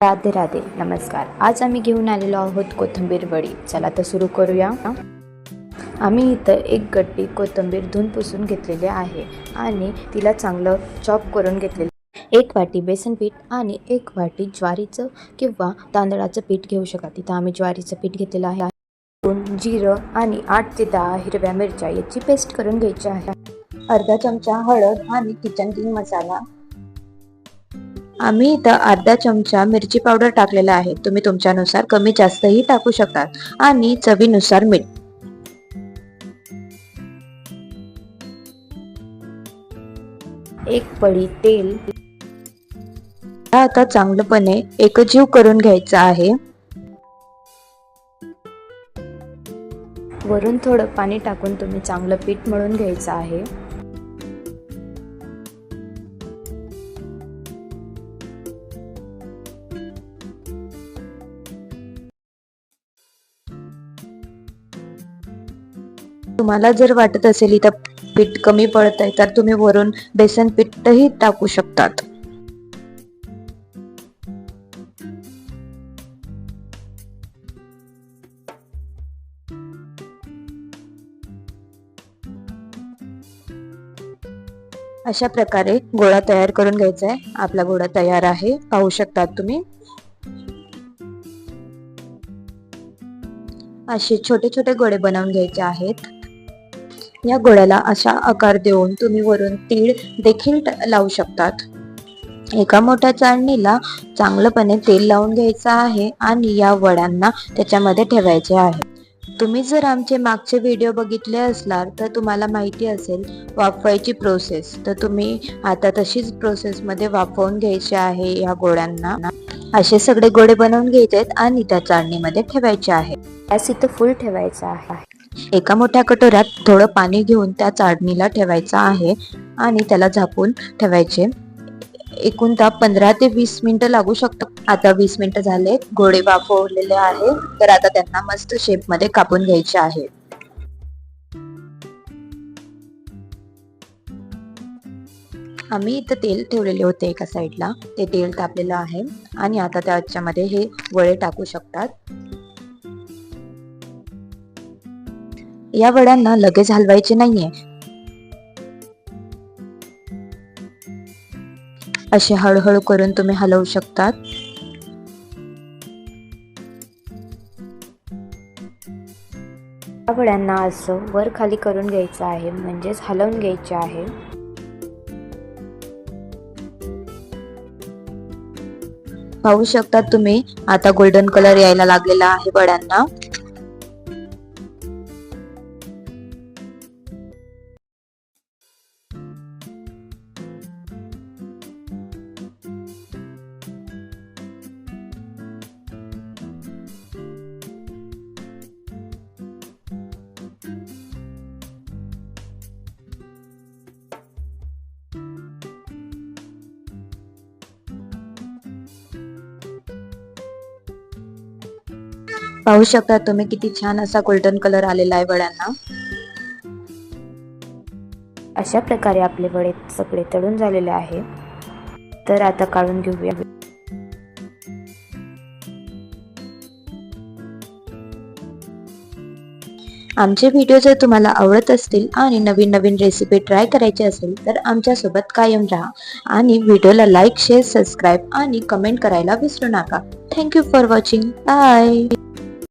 राधे राधे नमस्कार। आज आम्ही घेऊन आलेलो आहोत कोथिंबीर वडी। चला तर सुरू करूया। आम्ही इथं एक गड्डी कोथिंबीर धुवून पुसून घेतलेली आहे आणि तिला चांगलं चॉप करून घेतलेलं। एक वाटी बेसन पीठ आणि एक वाटी ज्वारीचं किंवा तांदळाचं पीठ घेऊ शकता। तिथं आम्ही ज्वारीचं पीठ घेतलेलं आहे। जिरं आणि 8 ते 10 हिरव्या मिरच्या याची पेस्ट करून घ्यायची आहे। अर्धा चमचा हळद आणि किचन किंग मसाला। आम्ही इथं अर्धा चमचा मिरची पावडर टाकलेला आहे। तुम्ही तुमच्यानुसार कमी जास्तही टाकू शकता आणि चवीनुसार मीठ। एक पळी तेल। आता चांगलंपणे एकजीव करून घ्यायचा आहे। वरून थोडं पाणी टाकून तुम्ही चांगलं पीठ मळून घ्यायचं आहे। तुम्हाला जर वाटत असेल इथं पीठ कमी पडतंय तर तुम्ही वरून बेसन पीठही टाकू शकतात। अशा प्रकारे गोळा तयार करून घ्यायचा आहे। आपला गोळा तयार आहे, पाहू शकतात तुम्ही। असे छोटे छोटे गोळे बनवून घ्यायचे आहेत। या गोळ्याला अशा आकार देऊन तुम्ही वरून तीळ देखील लावू शकतात। एका मोठ्या चाळणीला चांगलंपणे तेल लावून घ्यायचं आहे आणि या वड्यांना त्याच्यामध्ये ठेवायचे आहे। तुम्ही जर आमचे मागचे व्हिडिओ बघितले असणार तर तुम्हाला माहिती असेल वाफवायची प्रोसेस। तर तुम्ही आता तशीच प्रोसेस मध्ये वाफवून घ्यायचे आहे। या गोळ्यांना असे सगळे गोळे बनवून घ्यायचे आहेत आणि त्या चाळणीमध्ये ठेवायचे आहे। गॅस इथं फुल ठेवायचा आहे। एका मोठ्या कटोऱ्यात थोडं पाणी घेऊन त्या चाळणीला ठेवायचं आहे आणि त्याला झाकून ठेवायचे। एकूण 15 ते 20 मिनिटं लागू शकतात। आता 20 मिनिटं झाले, गोळे वाफवलेले आहे। तर आता त्यांना मस्त शेप मध्ये कापून घ्यायचे आहे। आम्ही इथं तेल ठेवलेले होते एका साईडला, ते तेल तापलेलं आहे आणि आता त्याच्यामध्ये हे वडे टाकू शकतात। या वड्यांना लगेच हलवायचे नाहीये, असे हळूहळू करून तुम्ही हलवू शकतात। या वड्यांना असं वर खाली करून घ्यायचं आहे, म्हणजेच हलवून घ्यायचे आहे। पाहू शकता तुम्ही, आता गोल्डन कलर यायला लागलेला आहे वड्यांना। पाहू शकता तुम्ही किती छान असा गोल्डन कलर आलेला आहे वड्यांना। अशा प्रकारे आपले वडे सगळे तळून झालेले आहे। तर आता काढून घेऊया। आमचे व्हिडिओ जर तुम्हाला आवडत असतील आणि नवीन नवीन रेसिपी ट्राय करायची असेल तर आमच्या सोबत कायम राहा आणि व्हिडिओला लाईक, शेअर, सबस्क्राईब आणि कमेंट करायला विसरू नका। Thank you for watching. बाय।